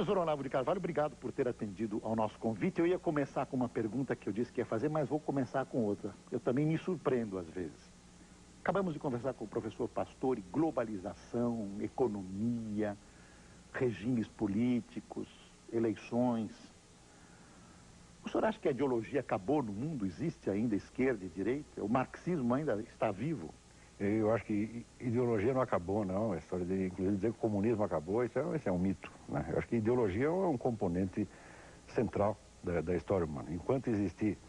Professor Olavo de Carvalho, obrigado por ter atendido ao nosso convite. Eu ia começar com uma pergunta que eu disse que ia fazer, mas vou começar com outra. Eu também me surpreendo às vezes. Acabamos de conversar com o professor Pastore, globalização, economia, regimes políticos, eleições. O senhor acha que a ideologia acabou no mundo? Existe ainda esquerda e direita? O marxismo ainda está vivo? Eu acho que ideologia não acabou, não. A história de, inclusive, dizer que o comunismo acabou, isso é um mito, né? Eu acho que ideologia é um componente central da história humana. Enquanto existir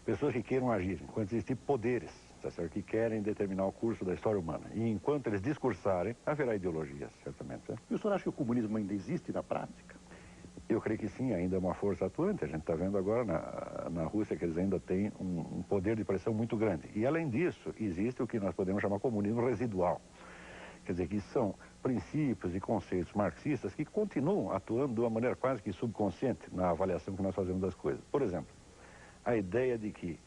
pessoas que queiram agir, enquanto existir poderes, tá certo, que querem determinar o curso da história humana, e enquanto eles discursarem, haverá ideologias, certamente. Né? E o senhor acha que o comunismo ainda existe na prática? Eu creio que sim, ainda é uma força atuante. A gente está vendo agora na Rússia que eles ainda têm um poder de pressão muito grande. E, além disso, existe o que nós podemos chamar de comunismo residual. Quer dizer, que são princípios e conceitos marxistas que continuam atuando de uma maneira quase que subconsciente na avaliação que nós fazemos das coisas. Por exemplo, a ideia de que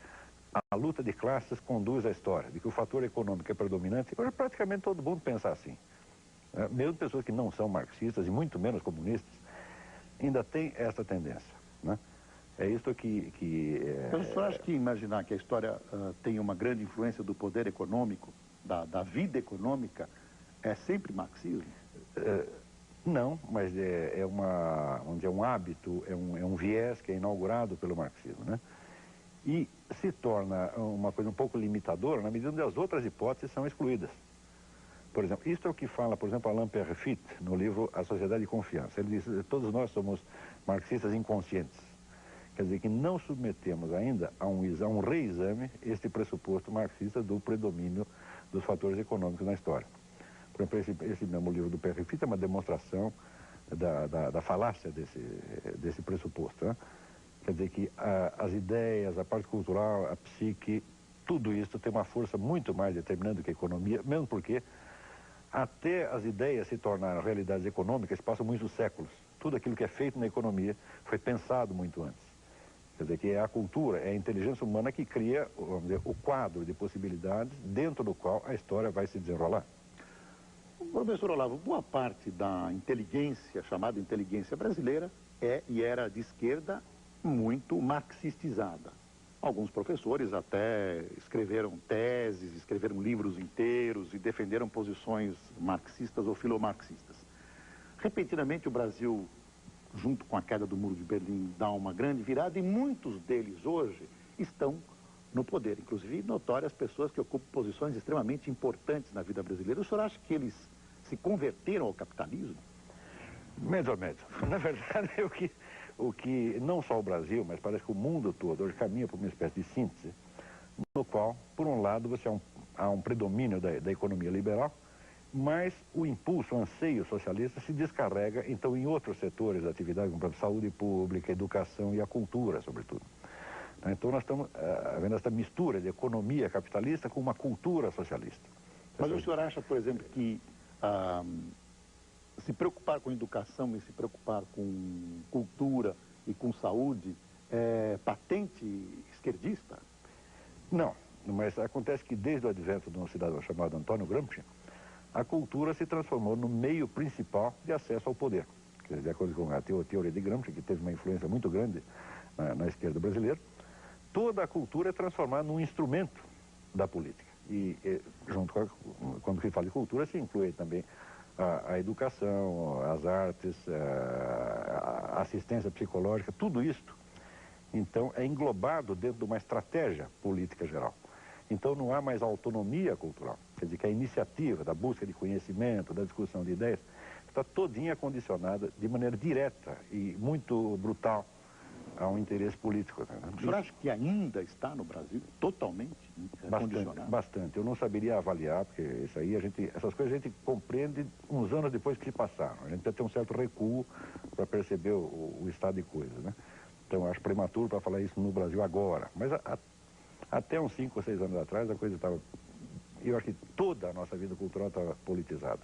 a luta de classes conduz à história, de que o fator econômico é predominante. Hoje, praticamente todo mundo pensa assim. Mesmo pessoas que não são marxistas e muito menos comunistas, ainda tem essa tendência, né? É isso que Mas o senhor acha que imaginar que a história tem uma grande influência do poder econômico, da vida econômica, é sempre marxismo? Não, mas onde é um hábito, é um viés que é inaugurado pelo marxismo, né? E se torna uma coisa um pouco limitadora na medida onde as outras hipóteses são excluídas. Por exemplo, isto é o que fala, por exemplo, Alain Peyrefitte, no livro A Sociedade de Confiança. Ele diz que todos nós somos marxistas inconscientes. Quer dizer, que não submetemos ainda a um reexame este pressuposto marxista do predomínio dos fatores econômicos na história. Por exemplo, esse mesmo livro do Peyrefitte é uma demonstração da falácia desse pressuposto, né? Quer dizer que as ideias, a parte cultural, a psique, tudo isso tem uma força muito mais determinante do que a economia, mesmo porque até as ideias se tornarem realidades econômicas passam muitos séculos. Tudo aquilo que é feito na economia foi pensado muito antes. Quer dizer, que é a cultura, é a inteligência humana que cria, vamos dizer, o quadro de possibilidades dentro do qual a história vai se desenrolar. Professor Olavo, boa parte da inteligência, chamada inteligência brasileira, é e era de esquerda muito marxistizada. Alguns professores até escreveram teses, escreveram livros inteiros e defenderam posições marxistas ou filomarxistas. Repentinamente o Brasil, junto com a queda do Muro de Berlim, dá uma grande virada e muitos deles hoje estão no poder. Inclusive notórias pessoas que ocupam posições extremamente importantes na vida brasileira. O senhor acha que eles se converteram ao capitalismo? Menos ou menos. Na verdade, o que não só o Brasil, mas parece que o mundo todo hoje caminha por uma espécie de síntese, no qual, por um lado, há um predomínio da economia liberal, mas o impulso, o anseio socialista se descarrega, então, em outros setores da atividade, como a saúde pública, educação e a cultura, sobretudo. Então, nós estamos vendo essa mistura de economia capitalista com uma cultura socialista. Mas o senhor acha, por exemplo, que se preocupar com educação e se preocupar com cultura e com saúde é patente esquerdista? Não, mas acontece que desde o advento de um cidadão chamado Antônio Gramsci, a cultura se transformou no meio principal de acesso ao poder. Quer dizer, de acordo com a teoria de Gramsci, que teve uma influência muito grande na esquerda brasileira, toda a cultura é transformada num instrumento da política. E junto quando se fala de cultura, se inclui também a educação, as artes, a assistência psicológica, tudo isto, então, é englobado dentro de uma estratégia política geral. Então, não há mais autonomia cultural. Quer dizer, que a iniciativa da busca de conhecimento, da discussão de ideias, está todinha condicionada de maneira direta e muito brutal a um interesse político. Né? O senhor acha que ainda está no Brasil totalmente condicionado? Bastante. Eu não saberia avaliar, porque essas coisas a gente compreende uns anos depois que se passaram. A gente precisa ter um certo recuo para perceber o estado de coisas, né? Então, eu acho prematuro para falar isso no Brasil agora. Mas até uns 5 ou 6 anos atrás, a coisa estava... Eu acho que toda a nossa vida cultural estava politizada.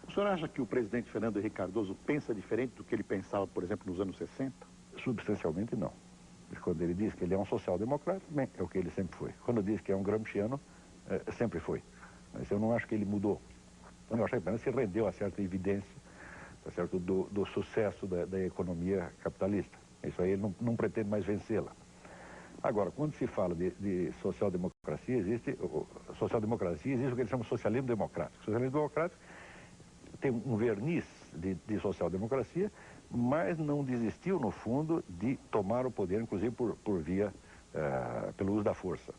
O senhor acha que o presidente Fernando Henrique Cardoso pensa diferente do que ele pensava, por exemplo, nos anos 60? Substancialmente não. Quando ele diz que ele é um social-democrata, bem, é o que ele sempre foi. Quando diz que é um gramsciano, sempre foi. Mas eu não acho que ele mudou. Eu acho que apenas se rendeu a certa evidência tá certo? Do sucesso da economia capitalista. Isso aí ele não pretende mais vencê-la. Agora, quando se fala de social-democracia, existe o que eles chamam de socialismo democrático. O socialismo democrático tem um verniz de social-democracia, mas não desistiu, no fundo, de tomar o poder, inclusive pelo uso da força.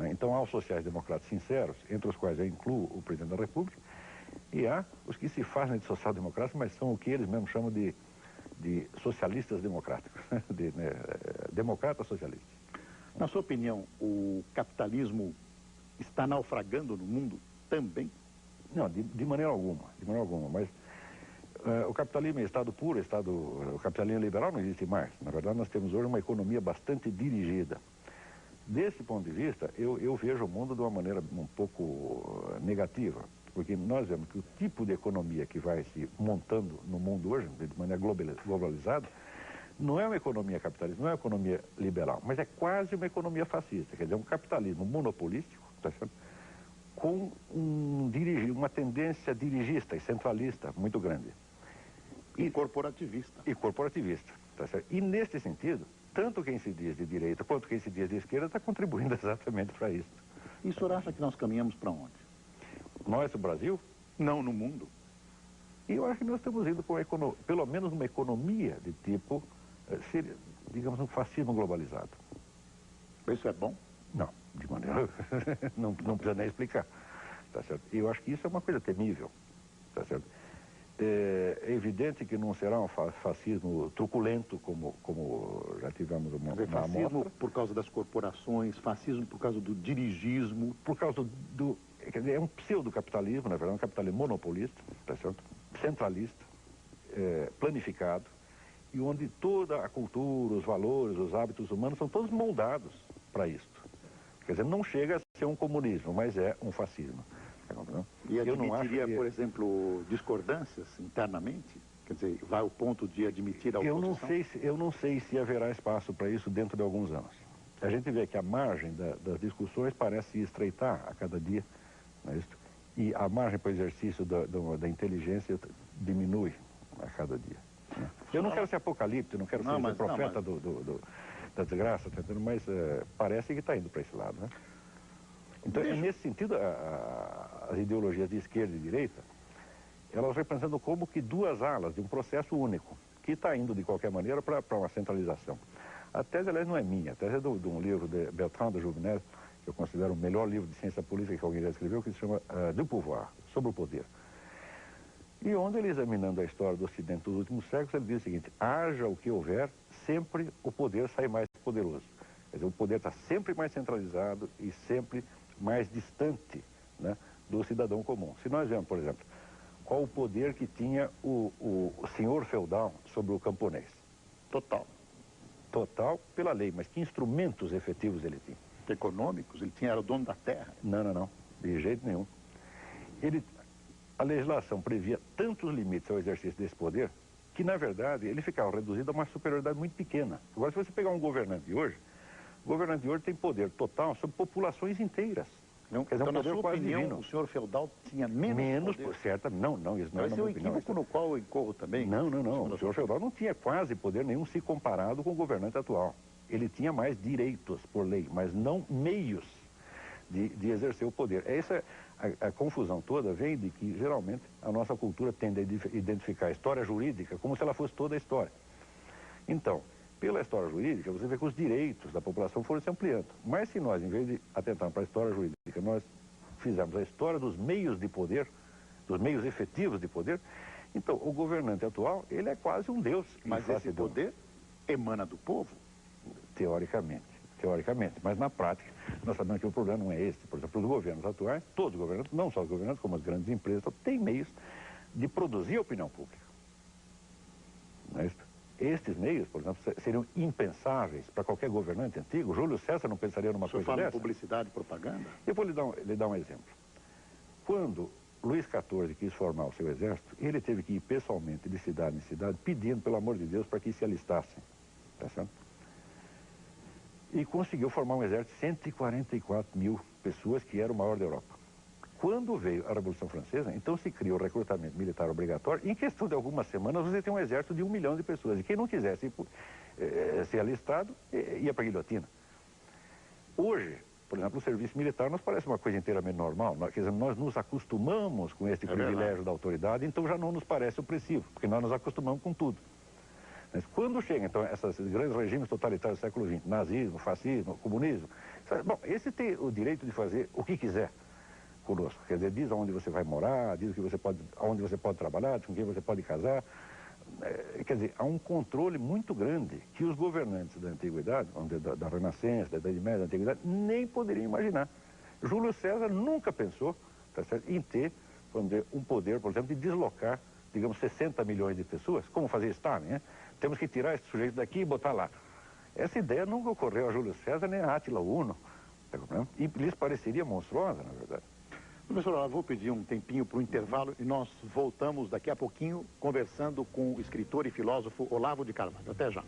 Então, há os sociais-democratas sinceros, entre os quais eu incluo o presidente da República, e há os que se fazem de social-democratas, mas são o que eles mesmos chamam de socialistas democráticos, democratas socialistas. Na sua opinião, o capitalismo está naufragando no mundo também? Não, de maneira alguma, mas o capitalismo é Estado puro, o capitalismo liberal não existe mais. Na verdade, nós temos hoje uma economia bastante dirigida. Desse ponto de vista, eu vejo o mundo de uma maneira um pouco negativa, porque nós vemos que o tipo de economia que vai se montando no mundo hoje, de maneira globalizada, não é uma economia capitalista, não é uma economia liberal, mas é quase uma economia fascista, quer dizer, um capitalismo monopolístico, tá certo? Com uma tendência dirigista e centralista muito grande. E corporativista. E corporativista, tá certo? E neste sentido, tanto quem se diz de direita quanto quem se diz de esquerda está contribuindo exatamente para isso. E o senhor acha que nós caminhamos para onde? Nós, o Brasil? Não, no mundo. E eu acho que nós estamos indo com pelo menos uma economia de tipo, digamos, um fascismo globalizado. Isso é bom? Não, de maneira... não precisa nem explicar, tá certo? E eu acho que isso é uma coisa temível, tá certo? É evidente que não será um fascismo truculento como já tivemos uma fascismo amostra. Por causa das corporações, fascismo por causa do dirigismo. Por causa quer dizer, é um pseudo-capitalismo, na verdade, um capitalismo monopolista, tá certo? Centralista, planificado, e onde toda a cultura, os valores, os hábitos humanos são todos moldados para isto. Quer dizer, não chega a ser um comunismo, mas é um fascismo. E admitiria, por exemplo, discordâncias internamente? Quer dizer, vai ao ponto de admitir a oposição? Eu não sei se haverá espaço para isso dentro de alguns anos. A gente vê que a margem das discussões parece estreitar a cada dia, não é isso? E a margem para o exercício da inteligência diminui a cada dia. Né? Eu não quero ser apocalíptico, não quero ser profeta da desgraça, mas parece que está indo para esse lado, né? Então, nesse sentido, as ideologias de esquerda e direita, elas representam como que duas alas de um processo único, que está indo, de qualquer maneira, para uma centralização. A tese, aliás, não é minha, a tese é de um livro de Bertrand de Jouvenel, que eu considero o melhor livro de ciência política que alguém já escreveu, que se chama Du Pouvoir, sobre o poder. E onde ele, examinando a história do Ocidente dos últimos séculos, ele diz o seguinte: haja o que houver, sempre o poder sai mais poderoso. Quer dizer, o poder está sempre mais centralizado e sempre mais distante, né, do cidadão comum. Se nós vemos, por exemplo, qual o poder que tinha o senhor feudal sobre o camponês? Total. Total pela lei, mas que instrumentos efetivos ele tinha? Econômicos? Ele era o dono da terra? Não, de jeito nenhum. A legislação previa tantos limites ao exercício desse poder que, na verdade, ele ficava reduzido a uma superioridade muito pequena. Agora, se você pegar um governante de hoje, o governante de hoje tem poder total sobre populações inteiras. Não, quer dizer, então, na sua opinião, divino. O senhor feudal tinha menos poder? Certo, não, isso não é na minha opinião. Esse é o equívoco no qual eu incorro também? Não. O senhor feudal não tinha quase poder nenhum se comparado com o governante atual. Ele tinha mais direitos por lei, mas não meios de exercer o poder. Essa a confusão toda vem de que, geralmente, a nossa cultura tende a identificar a história jurídica como se ela fosse toda a história. Então, pela história jurídica, você vê que os direitos da população foram se ampliando. Mas se nós, em vez de atentarmos para a história jurídica, nós fizermos a história dos meios de poder, dos meios efetivos de poder, então o governante atual, ele é quase um deus. Mas esse poder emana do povo? Teoricamente. Mas na prática, nós sabemos que o problema não é esse. Por exemplo, os governos atuais, todos os governantes, não só os governantes, como as grandes empresas, têm meios de produzir a opinião pública. Não é isso? Estes meios, por exemplo, seriam impensáveis para qualquer governante antigo. Júlio César não pensaria numa coisa dessa. O senhor fala em publicidade e propaganda? Eu vou lhe dar um exemplo. Quando Luís XIV quis formar o seu exército, ele teve que ir pessoalmente de cidade em cidade, pedindo, pelo amor de Deus, para que se alistassem. Tá certo? E conseguiu formar um exército de 144 mil pessoas, que era o maior da Europa. Quando veio a Revolução Francesa, então se cria o recrutamento militar obrigatório. Em questão de algumas semanas, você tem um exército de 1 milhão de pessoas. E quem não quisesse ser alistado, ia para a guilhotina. Hoje, por exemplo, o serviço militar nos parece uma coisa inteiramente normal. Quer dizer, nós nos acostumamos com este privilégio da autoridade, então já não nos parece opressivo, porque nós nos acostumamos com tudo. Mas quando chega, então, esses grandes regimes totalitários do século XX, nazismo, fascismo, comunismo, bom, esse tem o direito de fazer o que quiser conosco. Quer dizer, diz aonde você vai morar, diz aonde você pode trabalhar, com quem você pode casar. Quer dizer, há um controle muito grande que os governantes da Antiguidade, da Renascença, da Idade Média, da Antiguidade, nem poderiam imaginar. Júlio César nunca pensou, tá certo, em ter, vamos dizer, um poder, por exemplo, de deslocar, digamos, 60 milhões de pessoas, como fazia Stalin, né? Temos que tirar esse sujeito daqui e botar lá. Essa ideia nunca ocorreu a Júlio César nem a Átila Uno, e lhes pareceria monstruosa, na verdade. Professor, eu vou pedir um tempinho para o intervalo e nós voltamos daqui a pouquinho conversando com o escritor e filósofo Olavo de Carvalho. Até já.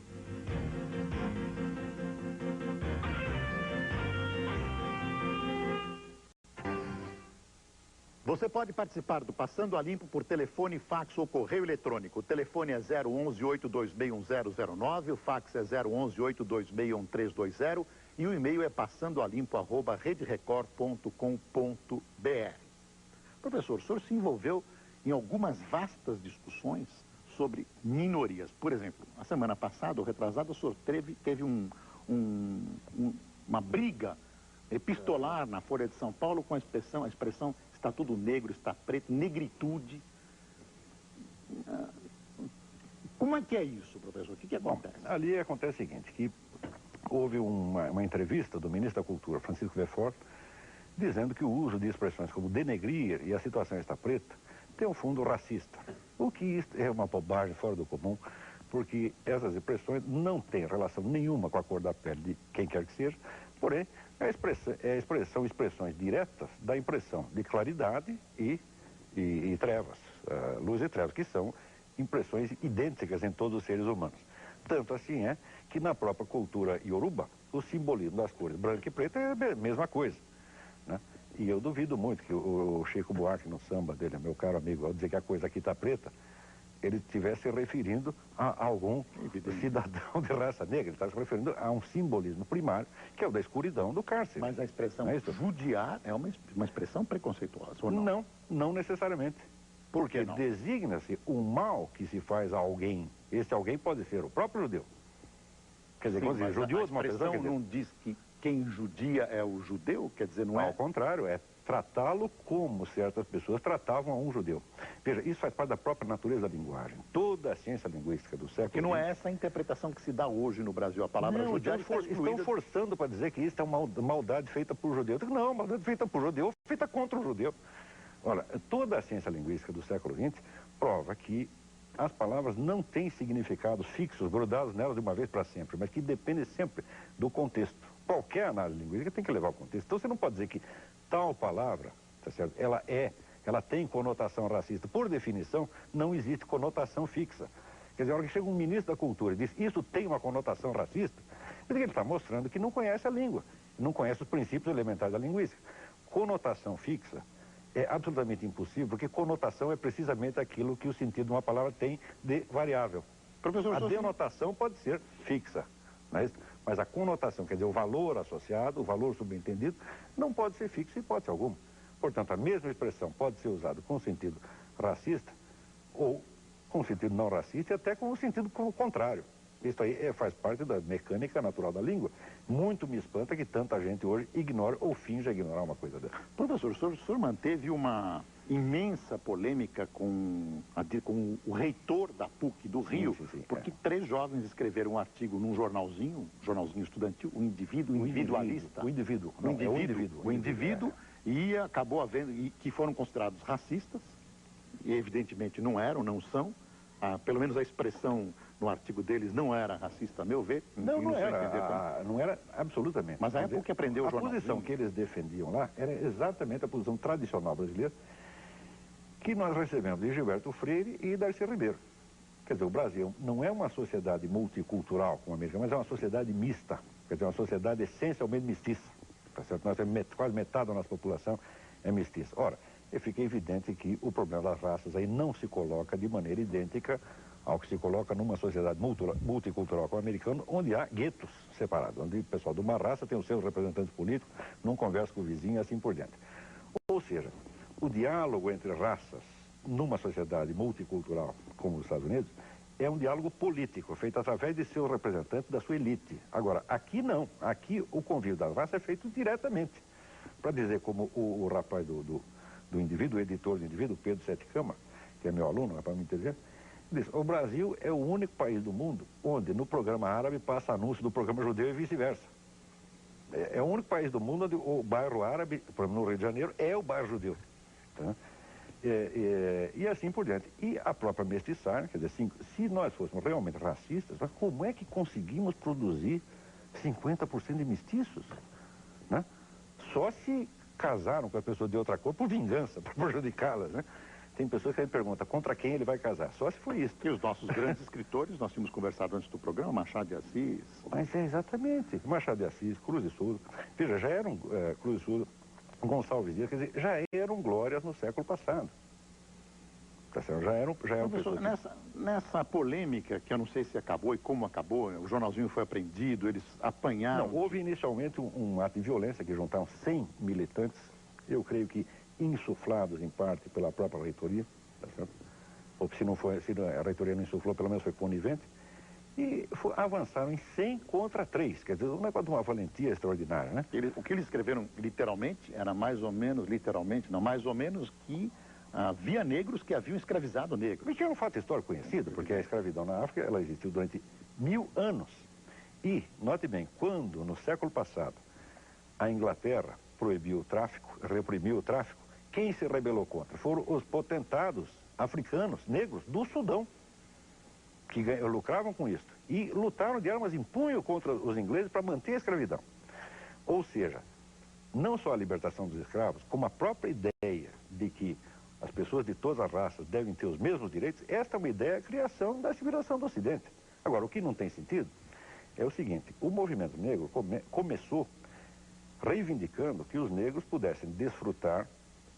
Você pode participar do Passando a Limpo por telefone, fax ou correio eletrônico. O telefone é 011-826-1009, o fax é 011-826-1320 e o e-mail é passandoalimpo@rederecord.com.br. Professor, o senhor se envolveu em algumas vastas discussões sobre minorias. Por exemplo, a semana passada, ou retrasada, o senhor teve uma briga epistolar na Folha de São Paulo com a expressão está tudo negro, está preto, negritude. Como é que é isso, professor? O que acontece? Bom, ali acontece o seguinte, que houve uma entrevista do ministro da Cultura, Francisco Verfort, dizendo que o uso de expressões como denegrir e a situação está preta tem um fundo racista. O que é uma bobagem fora do comum, porque essas expressões não têm relação nenhuma com a cor da pele de quem quer que seja, porém, são expressões diretas da impressão de claridade e trevas, luz e trevas, que são impressões idênticas em todos os seres humanos. Tanto assim é que na própria cultura iorubá, o simbolismo das cores branca e preta é a mesma coisa, né? E eu duvido muito que o Chico Buarque, no samba dele, meu caro amigo, ao dizer que a coisa aqui está preta, ele estivesse se referindo a algum cidadão de raça negra. Ele está se referindo a um simbolismo primário, que é o da escuridão do cárcere. Mas a expressão judiar é uma expressão preconceituosa, ou não? Não, não necessariamente. Porque designa-se o mal que se faz a alguém. Esse alguém pode ser o próprio judeu. Quer dizer, quando diz judeu, a expressão não diz que quem judia é o judeu? Quer dizer, não é? Ao contrário, é tratá-lo como certas pessoas tratavam a um judeu. Veja, isso faz parte da própria natureza da linguagem. Toda a ciência linguística do século XX... Porque não é essa a interpretação que se dá hoje no Brasil. A palavra judeu está excluída. Estão forçando para dizer que isso é uma maldade feita por judeu. Não, maldade feita por judeu, feita contra o judeu. Olha, toda a ciência linguística do século XX prova que as palavras não têm significados fixos, grudados nelas de uma vez para sempre, mas que dependem sempre do contexto. Qualquer análise linguística tem que levar o contexto. Então você não pode dizer que tal palavra, tá certo? Ela tem conotação racista. Por definição, não existe conotação fixa. Quer dizer, a hora que chega um ministro da Cultura e diz isso tem uma conotação racista, ele está mostrando que não conhece a língua, não conhece os princípios elementares da linguística. Conotação fixa é absolutamente impossível, porque conotação é precisamente aquilo que o sentido de uma palavra tem de variável. Professor, a denotação pode ser fixa, mas a conotação, quer dizer, o valor associado, o valor subentendido, não pode ser fixo em hipótese alguma. Portanto, a mesma expressão pode ser usada com sentido racista ou com sentido não racista e até com o sentido contrário. Isso aí faz parte da mecânica natural da língua. Muito me espanta que tanta gente hoje ignore ou finja ignorar uma coisa dessa. Professor, o senhor manteve uma imensa polêmica com o reitor da PUC do Rio, porque 3 jovens escreveram um artigo num jornalzinho estudantil, o individualista. O indivíduo, e acabou havendo, e que foram considerados racistas, e evidentemente não são. Pelo menos a expressão no artigo deles não era racista, a meu ver. Não era absolutamente. Mas a PUC aprendeu o jornal. A posição que eles defendiam lá era exatamente a posição tradicional brasileira que nós recebemos de Gilberto Freire e Darcy Ribeiro. Quer dizer, o Brasil não é uma sociedade multicultural como a americana, mas é uma sociedade mista. Quer dizer, uma sociedade essencialmente mestiça. Tá certo? Nós temos quase metade da nossa população é mestiça. Ora, fica evidente que o problema das raças aí não se coloca de maneira idêntica ao que se coloca numa sociedade multicultural como a americana, onde há guetos separados, onde o pessoal de uma raça tem os seus representantes políticos, não conversa com o vizinho e assim por diante. Ou seja, o diálogo entre raças numa sociedade multicultural como os Estados Unidos é um diálogo político, feito através de seus representantes da sua elite. Agora, aqui não. Aqui o convívio das raças é feito diretamente. Para dizer como o rapaz do indivíduo, o editor do indivíduo, Pedro Sete Câmara, que é meu aluno, um rapaz muito inteligente, diz: o Brasil é o único país do mundo onde no programa árabe passa anúncio do programa judeu e vice-versa. É o único país do mundo onde o bairro árabe, por exemplo, no Rio de Janeiro, é o bairro judeu. Tá? E assim por diante. E a própria mestiçagem, quer dizer, se nós fôssemos realmente racistas, mas como é que conseguimos produzir 50% de mestiços? Né? Só se casaram com a pessoa de outra cor por vingança, para prejudicá-las, né? Tem pessoas que a gente pergunta contra quem ele vai casar, só se foi isso. E os nossos grandes escritores, nós tínhamos conversado antes do programa, Machado de Assis. Mas é exatamente, Machado de Assis, Cruz de Souza, veja, já eram Cruz de Souza, Gonçalves Dias, quer dizer, já eram glórias no século passado. Tá certo? Já eram Professor, nessa polêmica, que eu não sei se acabou e como acabou, o jornalzinho foi apreendido, eles apanharam... Não, houve inicialmente um ato de violência que juntaram 100 militantes, eu creio que insuflados em parte pela própria reitoria, tá certo? Ou se a reitoria não insuflou, pelo menos foi conivente, e avançaram em 100 contra 3, quer dizer, um negócio de uma valentia extraordinária, né? O que eles escreveram literalmente era mais ou menos, mais ou menos que havia negros que haviam escravizado negros. Isso é um fato histórico conhecido, porque a escravidão na África, ela existiu durante 1000 anos. E, note bem, quando no século passado a Inglaterra proibiu o tráfico, reprimiu o tráfico, quem se rebelou contra? Foram os potentados africanos, negros, do Sudão, que lucravam com isso. E lutaram de armas em punho contra os ingleses para manter a escravidão. Ou seja, não só a libertação dos escravos, como a própria ideia de que as pessoas de todas as raças devem ter os mesmos direitos, esta é uma ideia da criação da civilização do Ocidente. Agora, o que não tem sentido é o seguinte: o movimento negro começou reivindicando que os negros pudessem desfrutar,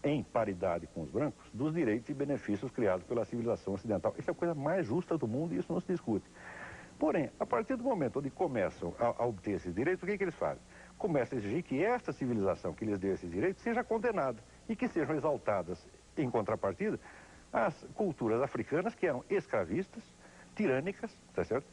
em paridade com os brancos, dos direitos e benefícios criados pela civilização ocidental. Isso é a coisa mais justa do mundo e isso não se discute. Porém, a partir do momento onde começam a obter esses direitos, o que eles fazem? Começam a exigir que esta civilização que lhes deu esses direitos seja condenada e que sejam exaltadas, em contrapartida, as culturas africanas que eram escravistas, tirânicas, tá certo?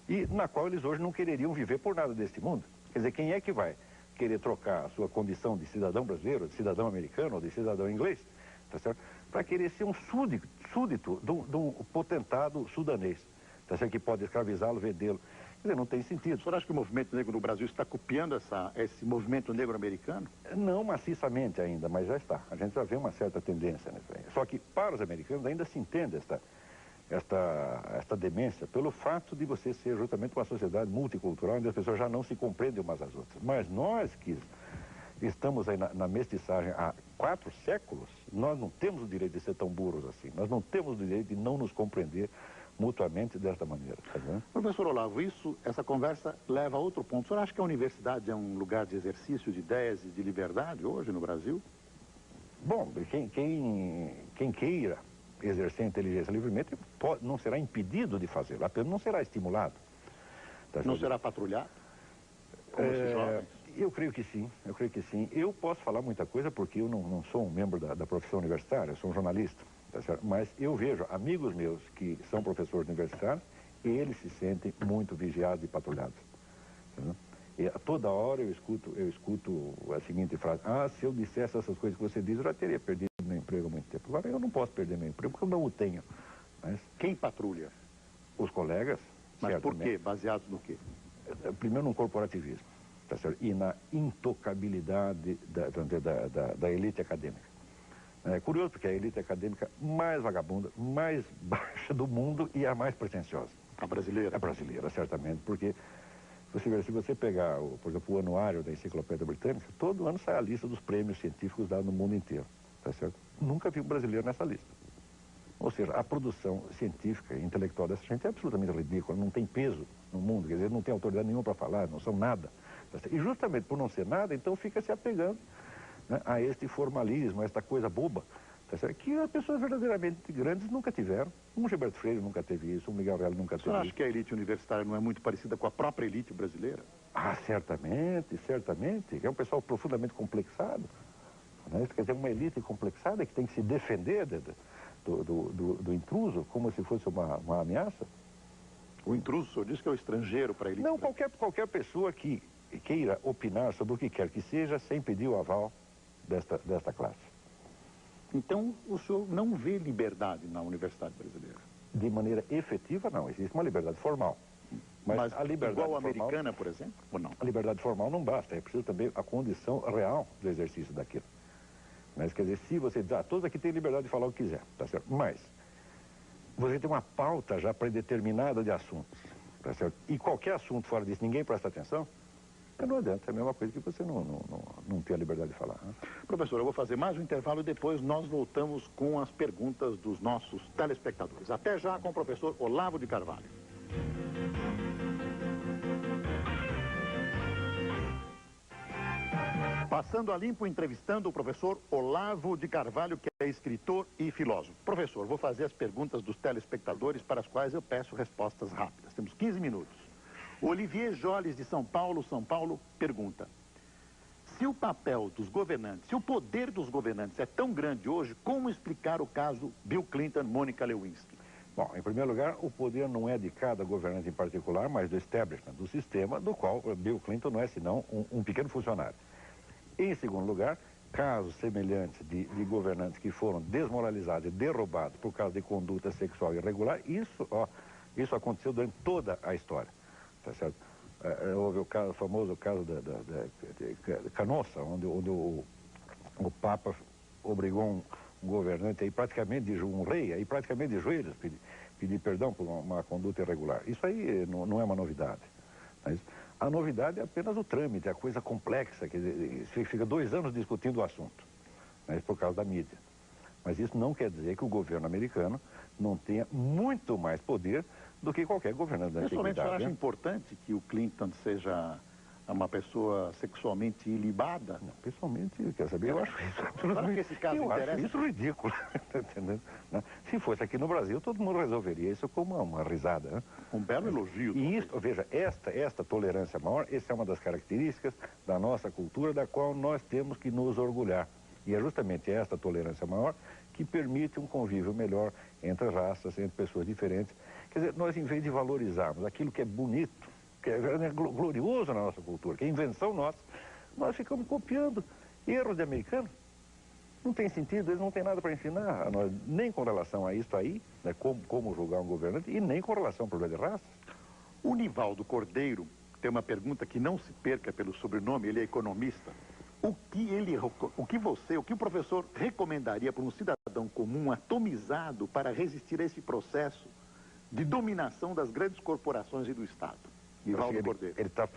E na qual eles hoje não quereriam viver por nada deste mundo. Quer dizer, quem é que vai querer trocar a sua condição de cidadão brasileiro, de cidadão americano ou de cidadão inglês, tá certo? Para querer ser um súdito de um potentado sudanês, tá certo? Que pode escravizá-lo, vendê-lo. Quer dizer, não tem sentido. O senhor acha que o movimento negro no Brasil está copiando esse movimento negro americano? Não maciçamente ainda, mas já está. A gente já vê uma certa tendência nisso aí. Só que para os americanos ainda se entende esta demência pelo fato de você ser justamente uma sociedade multicultural onde as pessoas já não se compreendem umas às outras. Mas nós que estamos aí na mestiçagem há 4 séculos, nós não temos o direito de ser tão burros assim. Nós não temos o direito de não nos compreender mutuamente desta maneira. Tá vendo? Professor Olavo, essa conversa leva a outro ponto. O senhor acha que a universidade é um lugar de exercício de ideias e de liberdade hoje no Brasil? Bom, quem queira exercer a inteligência livremente não será impedido de fazê-lo, apenas não será estimulado. Tá, não será patrulhado? Como esses jovens? Eu creio que sim, Eu posso falar muita coisa porque eu não sou um membro da profissão universitária, eu sou um jornalista, tá certo? Mas eu vejo amigos meus que são professores universitários e eles se sentem muito vigiados e patrulhados. Tá? E a toda hora eu escuto a seguinte frase: se eu dissesse essas coisas que você diz, eu já teria perdido meu emprego há muito tempo. Agora eu não posso perder meu emprego porque eu não o tenho. Mas quem patrulha? Os colegas. Mas certamente. Por quê? Baseados no quê? Primeiro no corporativismo, tá certo? E na intocabilidade da elite acadêmica. É curioso porque é a elite acadêmica mais vagabunda, mais baixa do mundo e a mais pretensiosa. A brasileira? A brasileira, certamente, porque se você pegar, por exemplo, o anuário da Enciclopédia Britânica, todo ano sai a lista dos prêmios científicos dados no mundo inteiro, tá certo? Nunca vi um brasileiro nessa lista. Ou seja, a produção científica e intelectual dessa gente é absolutamente ridícula, não tem peso no mundo, quer dizer, não tem autoridade nenhuma para falar, não são nada. Tá certo? E justamente por não ser nada, então fica se apegando, né, a este formalismo, a esta coisa boba, tá certo? Que as pessoas verdadeiramente grandes nunca tiveram. Um Gilberto Freire nunca teve isso, um Miguel Reale nunca teve Você isso. acha que a elite universitária não é muito parecida com a própria elite brasileira? Ah, certamente, certamente. É um pessoal profundamente complexado. Né? Quer dizer, uma elite complexada que tem que se defender do intruso como se fosse uma ameaça. O intruso, o senhor diz que é o estrangeiro para a elite Não, brasileira. qualquer pessoa que queira opinar sobre o que quer que seja sem pedir o aval desta classe. Então, o senhor não vê liberdade na universidade brasileira? De maneira efetiva, não. Existe uma liberdade formal. Mas a liberdade igual a formal, americana, por exemplo, ou não? a liberdade formal não basta. É preciso também a condição real do exercício daquilo. Mas, quer dizer, se você diz, todos aqui têm liberdade de falar o que quiser, tá certo? Mas você tem uma pauta já predeterminada de assuntos, tá certo? E qualquer assunto fora disso, ninguém presta atenção, não adianta. É a mesma coisa que você não ter a liberdade de falar. Né? Professor, eu vou fazer mais um intervalo e depois nós voltamos com as perguntas dos nossos telespectadores. Até já com o professor Olavo de Carvalho. Passando a limpo, entrevistando o professor Olavo de Carvalho, que é escritor e filósofo. Professor, vou fazer as perguntas dos telespectadores para as quais eu peço respostas rápidas. Temos 15 minutos. Olivier Joles, de São Paulo, pergunta: se o papel dos governantes, se o poder dos governantes é tão grande hoje, como explicar o caso Bill Clinton, Mônica Lewinsky? Bom, em primeiro lugar, o poder não é de cada governante em particular, mas do establishment, do sistema, do qual Bill Clinton não é senão um pequeno funcionário. Em segundo lugar, casos semelhantes de governantes que foram desmoralizados e derrubados por causa de conduta sexual irregular, isso aconteceu durante toda a história. Tá certo? Houve o famoso caso de Canossa, onde o Papa obrigou um governante aí praticamente um rei aí praticamente de joelhos pedir perdão por uma conduta irregular. Isso aí não é uma novidade. Mas a novidade é apenas o trâmite, a coisa complexa, que fica 2 anos discutindo o assunto, né, por causa da mídia. Mas isso não quer dizer que o governo americano não tenha muito mais poder do que qualquer governante da antiguidade. Pessoalmente, o senhor acha importante que o Clinton seja uma pessoa sexualmente ilibada? Não, pessoalmente, quer saber, eu acho isso. Claro que esse caso interessa. Acho isso ridículo. Tá entendendo? Se fosse aqui no Brasil, todo mundo resolveria isso como uma risada. Né? Um belo elogio. E isso, veja, esta tolerância maior, essa é uma das características da nossa cultura, da qual nós temos que nos orgulhar. E é justamente esta tolerância maior que permite um convívio melhor entre raças, entre pessoas diferentes. Quer dizer, nós, em vez de valorizarmos aquilo que é bonito, que é glorioso na nossa cultura, que é invenção nossa, nós ficamos copiando erros de americanos. Não tem sentido, eles não têm nada para ensinar a nós, nem com relação a isso aí, né, como julgar um governante, e nem com relação ao problema de raça. O Nivaldo Cordeiro tem uma pergunta que não se perca pelo sobrenome, ele é economista. O que o professor recomendaria para um cidadão comum atomizado para resistir a esse processo de dominação das grandes corporações e do Estado? Nivaldo Cordeiro. Ele está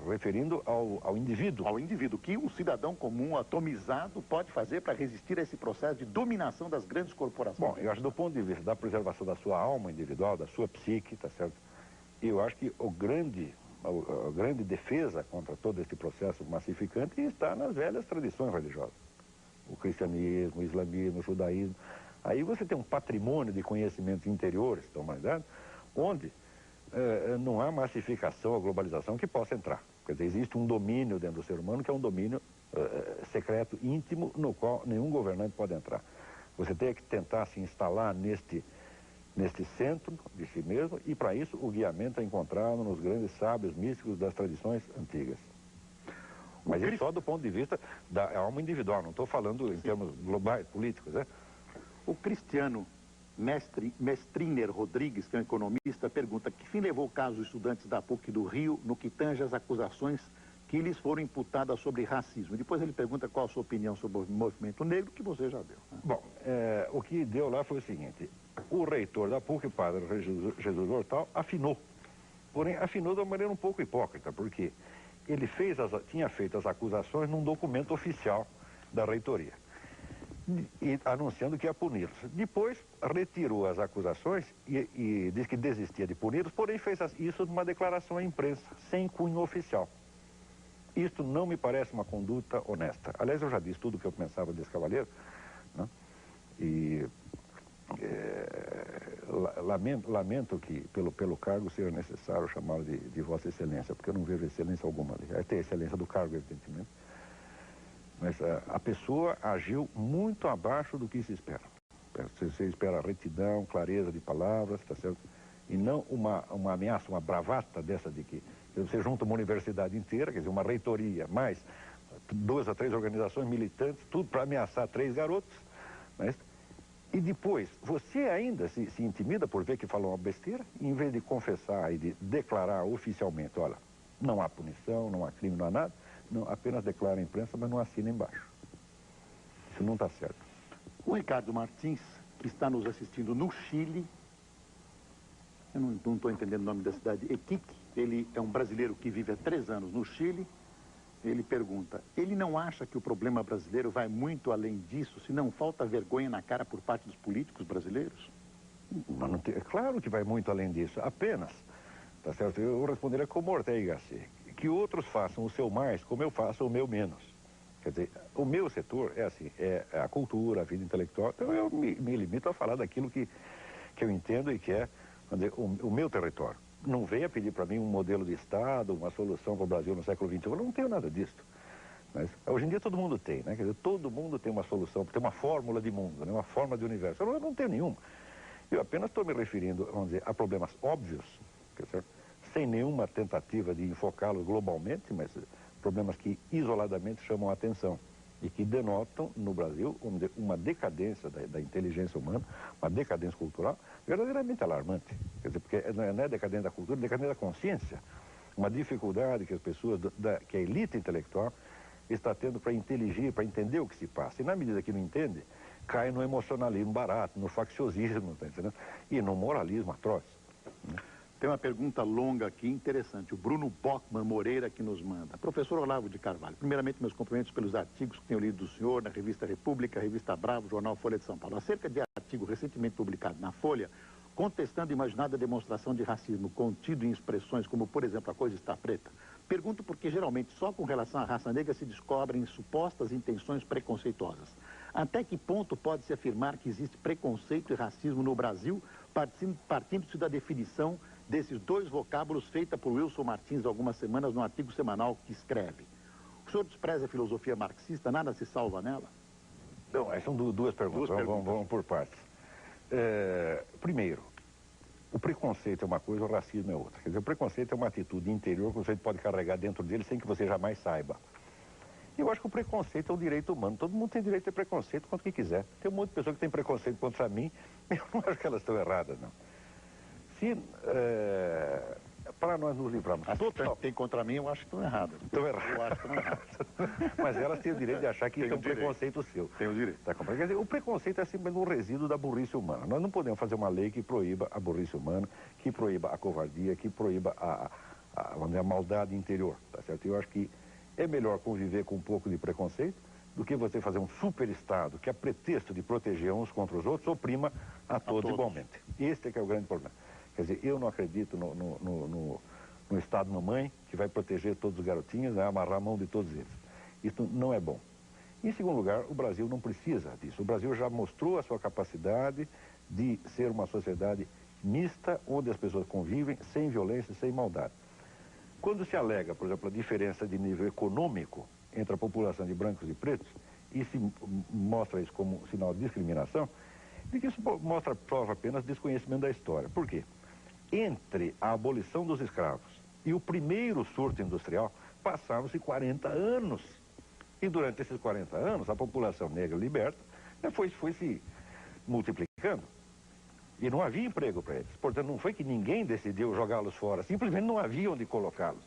referindo ao indivíduo. Ao indivíduo. O que um cidadão comum atomizado pode fazer para resistir a esse processo de dominação das grandes corporações? Bom, eu acho, do ponto de vista da preservação da sua alma individual, da sua psique, tá certo? Eu acho que a grande defesa contra todo esse processo massificante está nas velhas tradições religiosas. O cristianismo, o islamismo, o judaísmo. Aí você tem um patrimônio de conhecimentos interiores da humanidade, onde não há massificação ou globalização que possa entrar. Quer dizer, existe um domínio dentro do ser humano que é um domínio secreto, íntimo, no qual nenhum governante pode entrar. Você tem que tentar se instalar neste centro de si mesmo, e para isso o guiamento é encontrado nos grandes sábios místicos das tradições antigas. Mas isso só do ponto de vista da alma individual, não estou falando em termos globais, políticos, né? O Cristiano Mestriner Rodrigues, que é um economista, pergunta: que fim levou o caso dos estudantes da PUC do Rio no que tange as acusações que lhes foram imputadas sobre racismo? Depois ele pergunta qual a sua opinião sobre o movimento negro, que você já deu. Né? Bom, o que deu lá foi o seguinte: o reitor da PUC, o padre Jesus Hortal, afinou. Porém, afinou de uma maneira um pouco hipócrita, porque ele tinha feito as acusações num documento oficial da reitoria, e anunciando que ia puni-los. Depois retirou as acusações e disse que desistia de puni-los, porém fez isso numa declaração à imprensa, sem cunho oficial. Isto não me parece uma conduta honesta. Aliás, eu já disse tudo o que eu pensava desse cavalheiro, né? E lamento que, pelo cargo, seja necessário chamá-lo de Vossa Excelência, porque eu não vejo excelência alguma ali. Tem a excelência do cargo, evidentemente. Mas a pessoa agiu muito abaixo do que se espera. Você espera retidão, clareza de palavras, tá certo? E não uma ameaça, uma bravata dessa de que você junta uma universidade inteira, quer dizer, uma reitoria, mais 2 a 3 organizações militantes, tudo para ameaçar 3 garotos, né? E depois, você ainda se intimida por ver que falou uma besteira, em vez de confessar e de declarar oficialmente, olha, não há punição, não há crime, não há nada, não, apenas declara à imprensa, mas não assina embaixo. Isso não está certo. O Ricardo Martins, que está nos assistindo no Chile, eu não estou entendendo o nome da cidade, Iquique, ele é um brasileiro que vive há 3 anos no Chile. Ele pergunta, ele não acha que o problema brasileiro vai muito além disso, se não falta vergonha na cara por parte dos políticos brasileiros? Mas não tem, é claro que vai muito além disso, apenas, tá certo? Eu responderia como Ortega, que outros façam o seu mais, como eu faço o meu menos. Quer dizer, o meu setor é assim, é a cultura, a vida intelectual, então eu me limito a falar daquilo que eu entendo e que é, vamos dizer, o meu território. Não venha pedir para mim um modelo de Estado, uma solução para o Brasil no século XXI. Eu não tenho nada disso. Mas hoje em dia todo mundo tem, né? Quer dizer, todo mundo tem uma solução, tem uma fórmula de mundo, né? Uma forma de universo. Eu não tenho nenhuma. Eu apenas estou me referindo, vamos dizer, a problemas óbvios, quer dizer, sem nenhuma tentativa de enfocá-los globalmente, mas problemas que isoladamente chamam a atenção e que denotam no Brasil uma decadência da inteligência humana, uma decadência cultural verdadeiramente alarmante. Quer dizer, porque não é decadência da cultura, é decadência da consciência. Uma dificuldade que as pessoas, que a elite intelectual está tendo para inteligir, para entender o que se passa. E na medida que não entende, cai no emocionalismo barato, no facciosismo, tá entendendo? E no moralismo atroz. Tem uma pergunta longa aqui, interessante. O Bruno Bockman Moreira que nos manda. Professor Olavo de Carvalho, primeiramente meus cumprimentos pelos artigos que tenho lido do senhor na Revista República, Revista Bravo, Jornal Folha de São Paulo. Acerca de artigo recentemente publicado na Folha, contestando a imaginada demonstração de racismo contido em expressões como, por exemplo, a coisa está preta. Pergunto porque geralmente só com relação à raça negra se descobrem supostas intenções preconceituosas. Até que ponto pode-se afirmar que existe preconceito e racismo no Brasil, partindo-se da definição desses 2 vocábulos feita por Wilson Martins há algumas semanas no artigo semanal que escreve? O senhor despreza a filosofia marxista, nada se salva nela? Não, são 2 perguntas, vamos por partes. Primeiro, o preconceito é uma coisa, o racismo é outra. Quer dizer, o preconceito é uma atitude interior que você pode carregar dentro dele sem que você jamais saiba. Eu acho que o preconceito é um direito humano. Todo mundo tem direito a ter preconceito contra o que quiser. Tem um monte de pessoas que têm preconceito contra mim, eu não acho que elas estão erradas, não. Se, para nós nos livrarmos... Tem contra mim, eu acho que estão erradas. Estão erradas. Eu acho que estão erradas. Mas elas têm o direito de achar que isso é um preconceito seu. Tem o direito. Tá, quer dizer, o preconceito é simplesmente um resíduo da burrice humana. Nós não podemos fazer uma lei que proíba a burrice humana, que proíba a covardia, que proíba vamos dizer, a maldade interior, tá certo? Eu acho que é melhor conviver com um pouco de preconceito do que você fazer um superestado que, a pretexto de proteger uns contra os outros, oprima a todos igualmente. Este é que é o grande problema. Quer dizer, eu não acredito no Estado-mamãe que vai proteger todos os garotinhos, né, amarrar a mão de todos eles. Isso não é bom. Em segundo lugar, o Brasil não precisa disso. O Brasil já mostrou a sua capacidade de ser uma sociedade mista, onde as pessoas convivem sem violência, sem maldade. Quando se alega, por exemplo, a diferença de nível econômico entre a população de brancos e pretos, e se mostra isso como sinal de discriminação, de que isso prova apenas desconhecimento da história. Por quê? Entre a abolição dos escravos e o primeiro surto industrial, passaram-se 40 anos. E durante esses 40 anos, a população negra liberta foi se multiplicando. E não havia emprego para eles. Portanto, não foi que ninguém decidiu jogá-los fora. Simplesmente não havia onde colocá-los.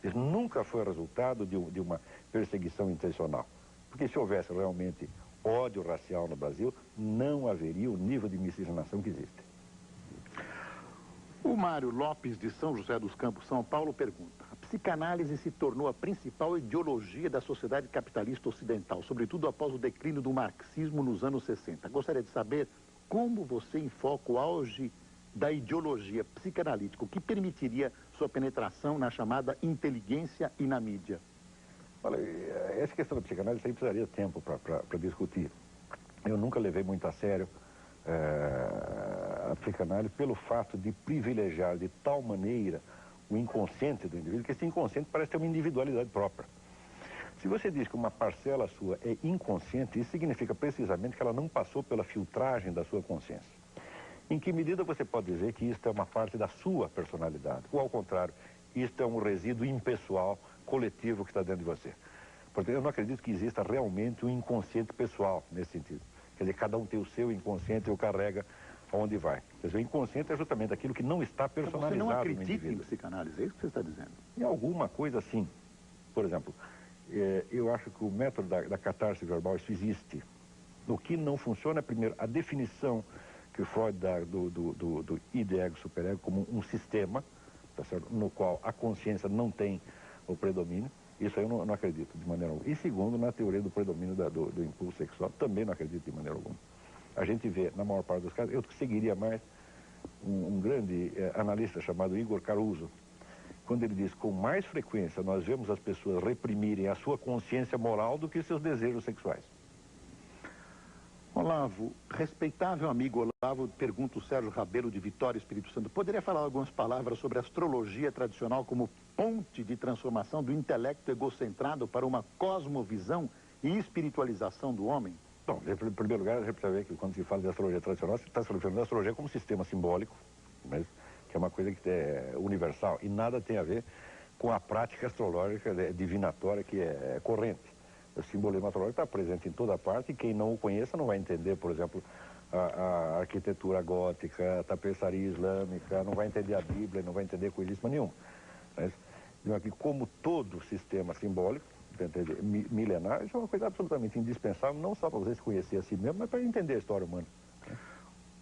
Isso nunca foi resultado de uma perseguição intencional. Porque se houvesse realmente ódio racial no Brasil, não haveria o nível de miscigenação que existe. O Mário Lopes, de São José dos Campos, São Paulo, pergunta: a psicanálise se tornou a principal ideologia da sociedade capitalista ocidental, sobretudo após o declínio do marxismo nos anos 60. Gostaria de saber como você enfoca o auge da ideologia psicanalítica, o que permitiria sua penetração na chamada inteligência e na mídia? Olha, essa questão da psicanálise aí precisaria de tempo para discutir. Eu nunca levei muito a sério a psicanálise pelo fato de privilegiar de tal maneira o inconsciente do indivíduo, que esse inconsciente parece ter uma individualidade própria. Se você diz que uma parcela sua é inconsciente, isso significa precisamente que ela não passou pela filtragem da sua consciência. Em que medida você pode dizer que isto é uma parte da sua personalidade? Ou, ao contrário, isto é um resíduo impessoal, coletivo que está dentro de você? Portanto, eu não acredito que exista realmente um inconsciente pessoal nesse sentido. Quer dizer, cada um tem o seu inconsciente e o carrega aonde vai. Quer dizer, o inconsciente é justamente aquilo que não está personalizado no indivíduo. Você não acredita em psicanálise, é isso que você está dizendo? Em alguma coisa, sim. Por exemplo, eu acho que o método da catarse verbal, isso existe. O que não funciona é, primeiro, a definição que Freud dá do id, ego, superego como um sistema, tá certo? No qual a consciência não tem o predomínio. Isso aí eu não acredito de maneira alguma. E segundo, na teoria do predomínio do impulso sexual, também não acredito de maneira alguma. A gente vê, na maior parte dos casos, eu seguiria mais um grande analista chamado Igor Caruso, quando ele diz, com mais frequência nós vemos as pessoas reprimirem a sua consciência moral do que seus desejos sexuais. Olavo, respeitável amigo Olavo, pergunta o Sérgio Rabelo de Vitória, Espírito Santo. Poderia falar algumas palavras sobre a astrologia tradicional como ponte de transformação do intelecto egocentrado para uma cosmovisão e espiritualização do homem? Bom, em primeiro lugar, a gente precisa ver que quando se fala de astrologia tradicional, você está se referindo à astrologia como sistema simbólico, mas, que é uma coisa que é universal e nada tem a ver com a prática astrológica divinatória que é corrente. O simbolismo astrológico está presente em toda parte e quem não o conheça não vai entender, por exemplo, a arquitetura gótica, a tapeçaria islâmica, não vai entender a Bíblia, não vai entender coisíssima nenhuma. Mas, aqui, como todo sistema simbólico, milenar, isso é uma coisa absolutamente indispensável, não só para você se conhecer a si mesmo, mas para entender a história humana.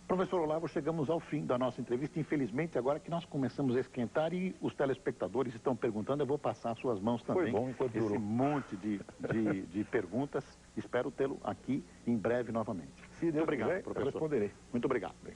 Professor Olavo, chegamos ao fim da nossa entrevista. Infelizmente, agora que nós começamos a esquentar e os telespectadores estão perguntando, eu vou passar às suas mãos também. Foi bom enquanto esse durou. monte de perguntas. Espero tê-lo aqui em breve novamente. Se Deus Muito obrigado, quiser, professor. eu responderei. Muito obrigado.